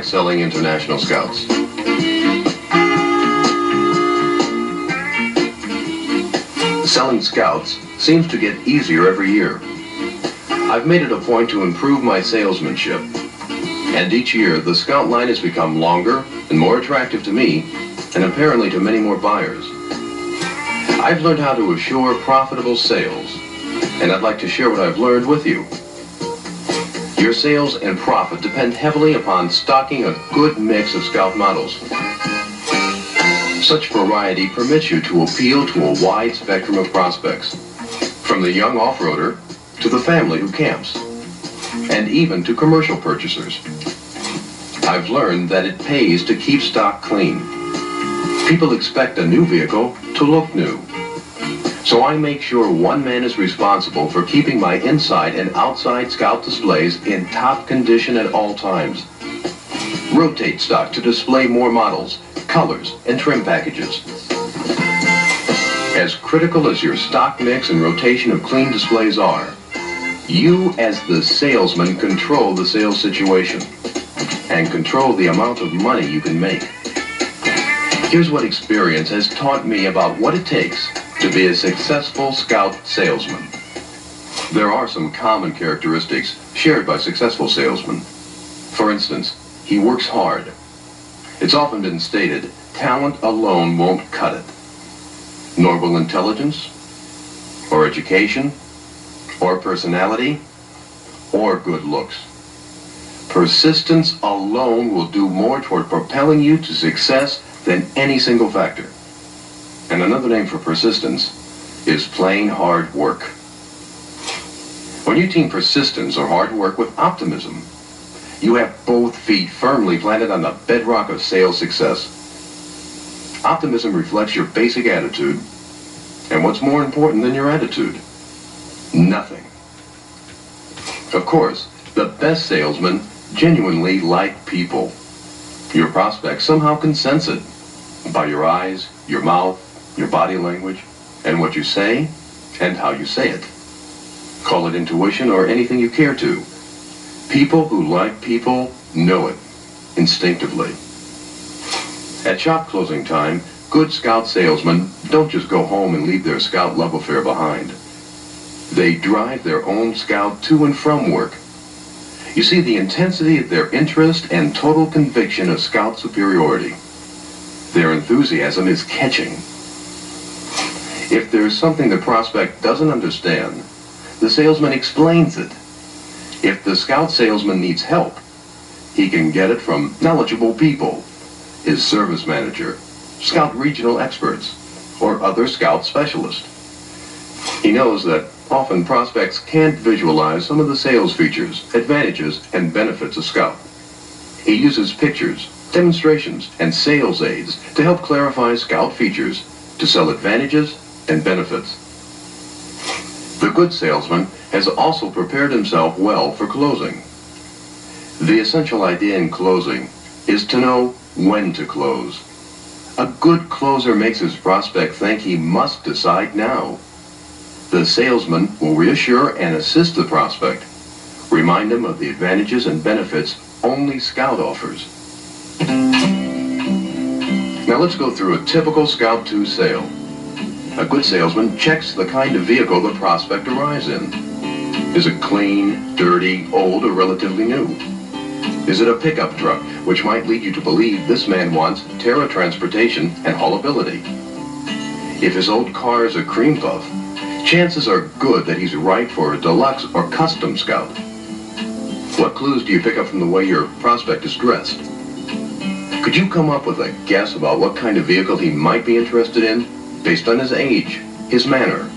hard-selling international scouts. Selling scouts seems to get easier every year. I've made it a point to improve my salesmanship, and each year the scout line has become longer and more attractive to me, and apparently to many more buyers. I've learned how to assure profitable sales, and I'd like to share what I've learned with you. Your sales and profit depend heavily upon stocking a good mix of scout models. Such variety permits you to appeal to a wide spectrum of prospects, from the young off-roader to the family who camps, and even to commercial purchasers. I've learned that it pays to keep stock clean. People expect a new vehicle to look new. So I make sure one man is responsible for keeping my inside and outside scout displays in top condition at all times. Rotate stock to display more models, colors, and trim packages. As critical as your stock mix and rotation of clean displays are, you as the salesman control the sales situation and control the amount of money you can make. Here's what experience has taught me about what it takes to be a successful scout salesman. There are some common characteristics shared by successful salesmen. For instance, he works hard. It's often been stated, talent alone won't cut it. Nor will intelligence, or education, or personality, or good looks. Persistence alone will do more toward propelling you to success than any single factor. And another name for persistence is plain hard work. When you team persistence or hard work with optimism, you have both feet firmly planted on the bedrock of sales success. Optimism reflects your basic attitude, and what's more important than your attitude? Nothing. Of course, the best salesmen genuinely like people. Your prospect somehow can sense it by your eyes, your mouth, your body language, and what you say and how you say it. Call it intuition or anything you care to. People who like people know it instinctively. At shop closing time, good scout salesmen don't just go home and leave their scout love affair behind. They drive their own scout to and from work. You see the intensity of their interest and total conviction of scout superiority. Their enthusiasm is catching. If there's something the prospect doesn't understand, the salesman explains it. If the scout salesman needs help, he can get it from knowledgeable people, his service manager, scout regional experts, or other scout specialists. He knows that often prospects can't visualize some of the sales features, advantages, and benefits of scout. He uses pictures, demonstrations, and sales aids to help clarify scout features to sell advantages and benefits. The good salesman has also prepared himself well for closing. The essential idea in closing is to know when to close. A good closer makes his prospect think he must decide now. The salesman will reassure and assist the prospect, remind him of the advantages and benefits only Scout offers. Now let's go through a typical Scout 2 sale. A good salesman checks the kind of vehicle the prospect arrives in. Is it clean, dirty, old, or relatively new? Is it a pickup truck, which might lead you to believe this man wants terra transportation and haulability? If his old car is a cream puff, chances are good that he's right for a deluxe or custom Scout. What clues do you pick up from the way your prospect is dressed? Could you come up with a guess about what kind of vehicle he might be interested in based on his age, his manner,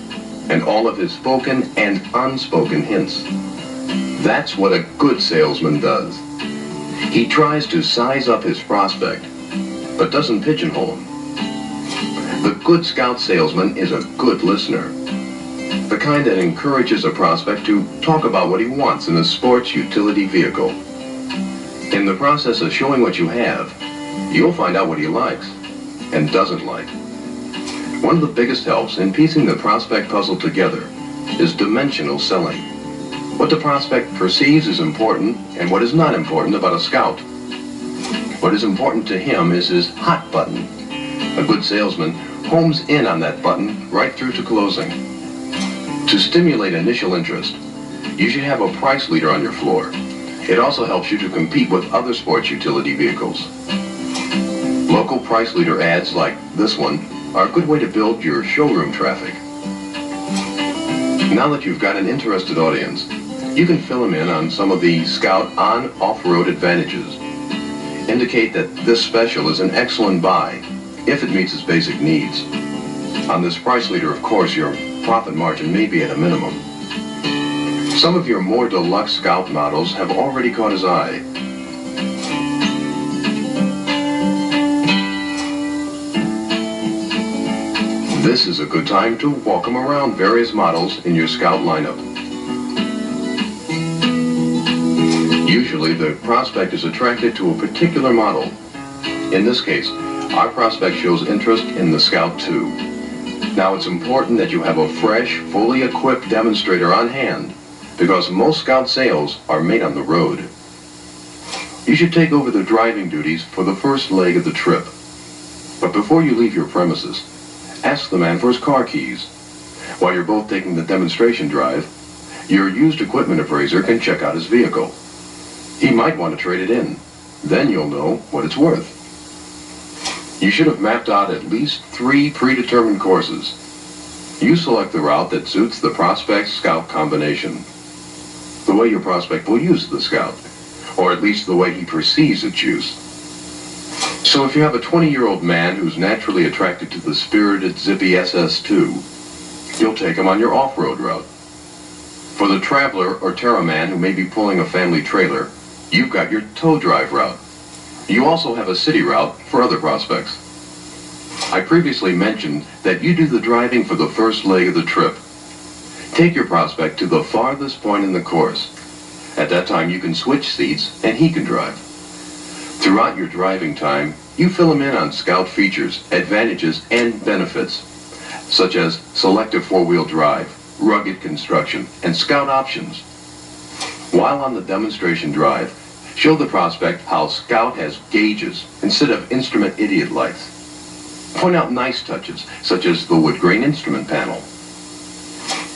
and all of his spoken and unspoken hints? That's what a good salesman does. He tries to size up his prospect, but doesn't pigeonhole him. The good Scout salesman is a good listener, the kind that encourages a prospect to talk about what he wants in a sports utility vehicle. In the process of showing what you have, you'll find out what he likes and doesn't like. One of the biggest helps in piecing the prospect puzzle together is dimensional selling. What the prospect perceives is important and what is not important about a Scout. What is important to him is his hot button. A good salesman homes in on that button right through to closing. To stimulate initial interest, you should have a price leader on your floor. It also helps you to compete with other sports utility vehicles. Local price leader ads like this one are a good way to build your showroom traffic. Now that you've got an interested audience, you can fill them in on some of the Scout on-off-road advantages. Indicate that this special is an excellent buy if it meets its basic needs. On this price leader, of course, your profit margin may be at a minimum. Some of your more deluxe Scout models have already caught his eye. This is a good time to walk him around various models in your Scout lineup. Usually the prospect is attracted to a particular model. In this case, our prospect shows interest in the Scout 2. Now it's important that you have a fresh, fully equipped demonstrator on hand, because most Scout sales are made on the road. You should take over the driving duties for the first leg of the trip. But before you leave your premises, ask the man for his car keys. While you're both taking the demonstration drive, your used equipment appraiser can check out his vehicle. He might want to trade it in. Then you'll know what it's worth. You should have mapped out at least 3 predetermined courses. You select the route that suits the prospect-Scout combination. The way your prospect will use the Scout, or at least the way he perceives its use. So if you have a 20-year-old man who's naturally attracted to the spirited, zippy SS2, you'll take him on your off-road route. For the traveler or terra man who may be pulling a family trailer, you've got your tow drive route. You also have a city route for other prospects. I previously mentioned that you do the driving for the first leg of the trip. Take your prospect to the farthest point in the course. At that time you can switch seats and he can drive. Throughout your driving time, you fill him in on Scout features, advantages, and benefits, such as selective 4-wheel drive, rugged construction, and Scout options. While on the demonstration drive, show the prospect how Scout has gauges instead of instrument idiot lights. Point out nice touches, such as the wood grain instrument panel.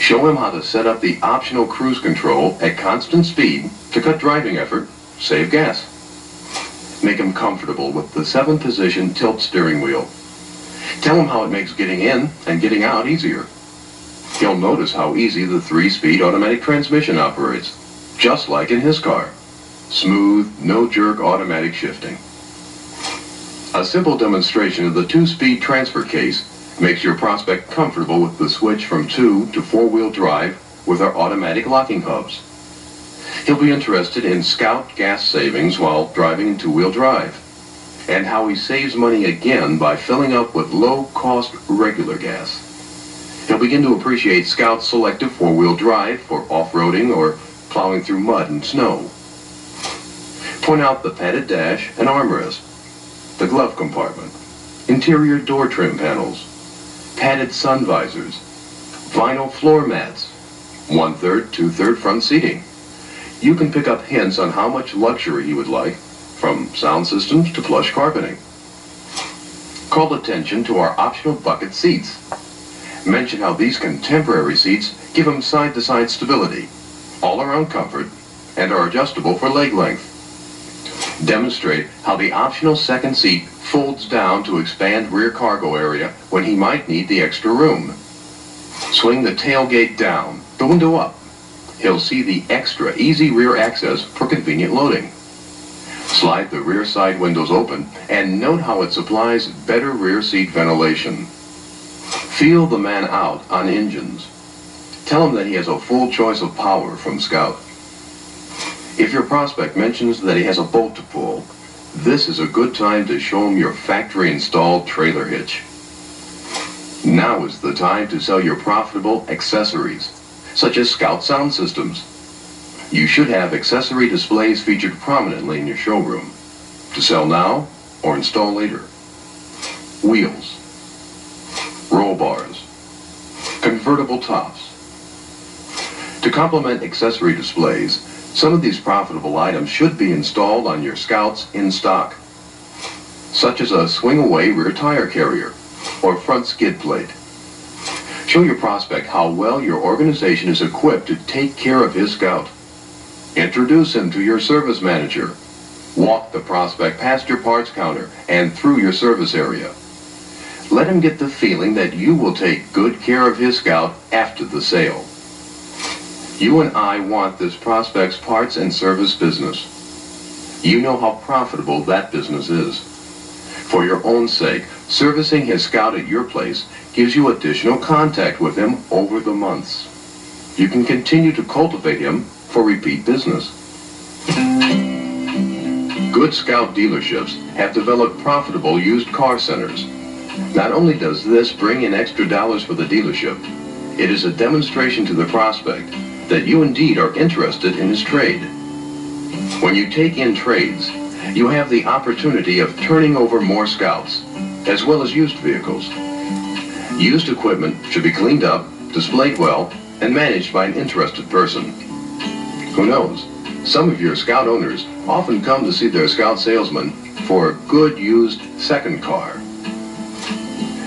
Show him how to set up the optional cruise control at constant speed to cut driving effort, save gas. Make him comfortable with the 7-position tilt steering wheel. Tell him how it makes getting in and getting out easier. He'll notice how easy the 3-speed automatic transmission operates, just like in his car. Smooth, no-jerk automatic shifting. A simple demonstration of the 2-speed transfer case makes your prospect comfortable with the switch from 2 to 4-wheel drive with our automatic locking hubs. He'll be interested in Scout gas savings while driving in 2-wheel drive, and how he saves money again by filling up with low-cost regular gas. He'll begin to appreciate Scout's selective 4-wheel drive for off-roading or plowing through mud and snow. Point out the padded dash and armrest, the glove compartment, interior door trim panels, padded sun visors, vinyl floor mats, 1/3, 2/3 front seating. You can pick up hints on how much luxury he would like, from sound systems to plush carpeting. Call attention to our optional bucket seats. Mention how these contemporary seats give him side-to-side stability, all-around comfort, and are adjustable for leg length. Demonstrate how the optional second seat folds down to expand rear cargo area when he might need the extra room. Swing the tailgate down, the window up. He'll see the extra easy rear access for convenient loading. Slide the rear side windows open and note how it supplies better rear seat ventilation. Feel the man out on engines. Tell him that he has a full choice of power from Scout. If your prospect mentions that he has a bolt to pull, this is a good time to show him your factory-installed trailer hitch. Now is the time to sell your profitable accessories, such as Scout sound systems. You should have accessory displays featured prominently in your showroom, to sell now or install later. Wheels, roll bars, convertible tops. To complement accessory displays, some of these profitable items should be installed on your Scouts in stock. such as a swing-away rear tire carrier or front skid plate. Show your prospect how well your organization is equipped to take care of his Scout. Introduce him to your service manager. Walk the prospect past your parts counter and through your service area. Let him get the feeling that you will take good care of his Scout after the sale. You and I want this prospect's parts and service business. You know how profitable that business is. For your own sake, servicing his Scout at your place gives you additional contact with him over the months. You can continue to cultivate him for repeat business. Good Scout dealerships have developed profitable used car centers. Not only does this bring in extra dollars for the dealership, it is a demonstration to the prospect that you indeed are interested in his trade. When you take in trades, you have the opportunity of turning over more Scouts, as well as used vehicles. Used equipment should be cleaned up, displayed well, and managed by an interested person. Who knows? Some of your Scout owners often come to see their Scout salesman for a good used second car.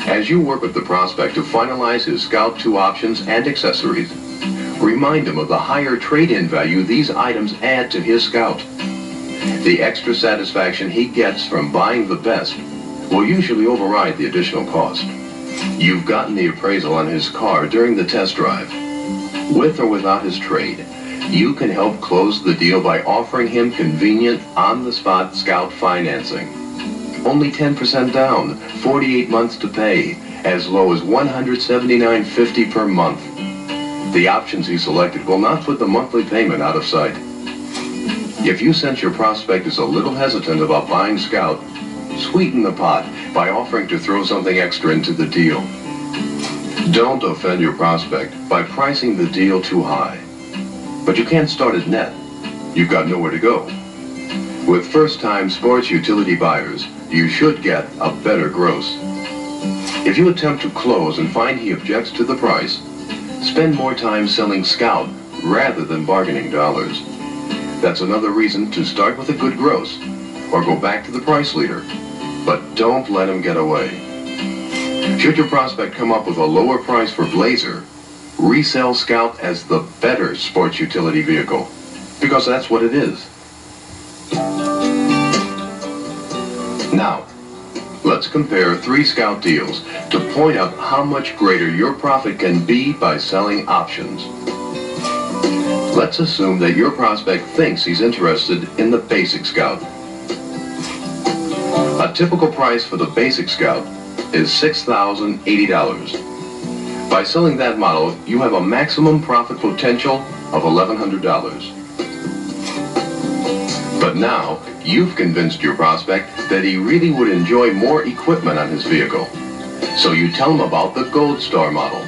As you work with the prospect to finalize his Scout 2 options and accessories, remind him of the higher trade-in value these items add to his Scout. The extra satisfaction he gets from buying the best will usually override the additional cost. You've gotten the appraisal on his car during the test drive. With or without his trade, you can help close the deal by offering him convenient, on-the-spot Scout financing. Only 10% down, 48 months to pay, as low as $179.50 per month. The options he selected will not put the monthly payment out of sight. If you sense your prospect is a little hesitant about buying Scout, sweeten the pot by offering to throw something extra into the deal. Don't offend your prospect by pricing the deal too high. But you can't start at net. You've got nowhere to go. With first-time sports utility buyers, you should get a better gross. If you attempt to close and find he objects to the price, spend more time selling Scout rather than bargaining dollars. That's another reason to start with a good gross, or go back to the price leader. But don't let him get away. Should your prospect come up with a lower price for Blazer, resell Scout as the better sports utility vehicle, because that's what it is. Now, let's compare 3 Scout deals to point out how much greater your profit can be by selling options. Let's assume that your prospect thinks he's interested in the basic Scout. A typical price for the basic Scout is $6,080. By selling that model, you have a maximum profit potential of $1,100. But now, you've convinced your prospect that he really would enjoy more equipment on his vehicle. So you tell him about the Gold Star model.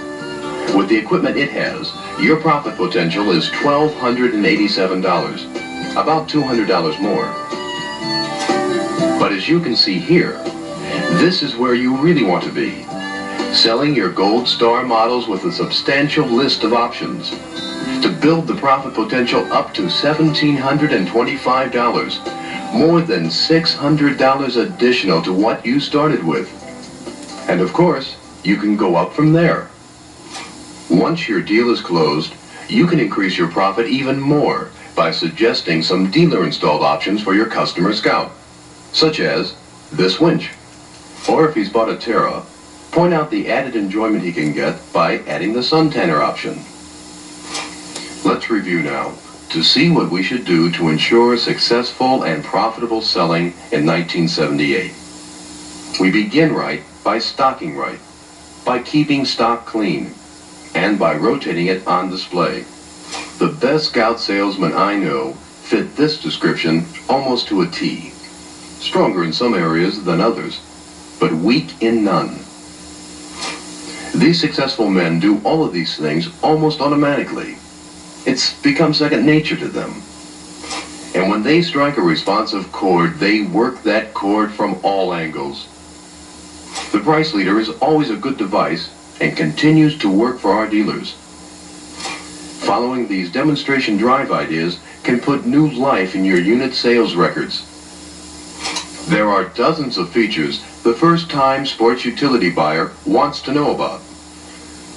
With the equipment it has, your profit potential is $1,287, about $200 more. But as you can see here, this is where you really want to be. Selling your Gold Star models with a substantial list of options to build the profit potential up to $1,725, more than $600 additional to what you started with. And of course, you can go up from there. Once your deal is closed, you can increase your profit even more by suggesting some dealer-installed options for your customer Scout, such as this winch. Or if he's bought a Terra, point out the added enjoyment he can get by adding the sun tanner option. Let's review now to see what we should do to ensure successful and profitable selling in 1978. We begin right by stocking right, by keeping stock clean, and by rotating it on display. The best Scout salesmen I know fit this description almost to a T. Stronger in some areas than others, but weak in none. These successful men do all of these things almost automatically. It's become second nature to them. And when they strike a responsive chord, they work that chord from all angles. The price leader is always a good device and continues to work for our dealers. Following these demonstration drive ideas can put new life in your unit sales records. There are dozens of features the first-time sports utility buyer wants to know about.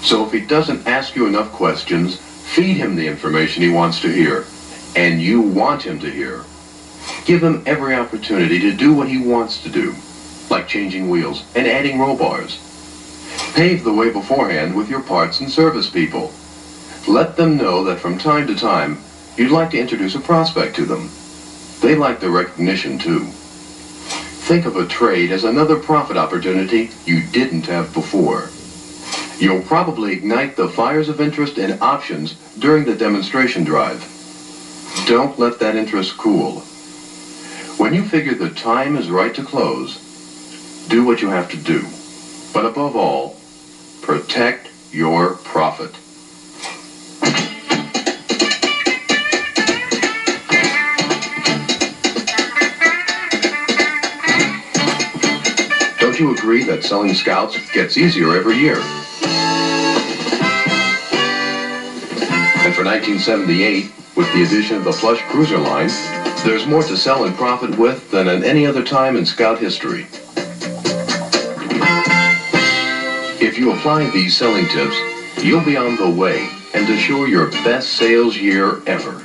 So if he doesn't ask you enough questions, feed him the information he wants to hear, and you want him to hear. Give him every opportunity to do what he wants to do, like changing wheels and adding roll bars. Pave the way beforehand with your parts and service people. Let them know that from time to time, you'd like to introduce a prospect to them. They like the recognition too. Think of a trade as another profit opportunity you didn't have before. You'll probably ignite the fires of interest and options during the demonstration drive. Don't let that interest cool. When you figure the time is right to close, do what you have to do. But above all, protect your profit. Don't you agree that selling Scouts gets easier every year? And for 1978, with the addition of the Plush Cruiser line, there's more to sell and profit with than at any other time in Scout history. If you apply these selling tips, you'll be on the way and assure your best sales year ever.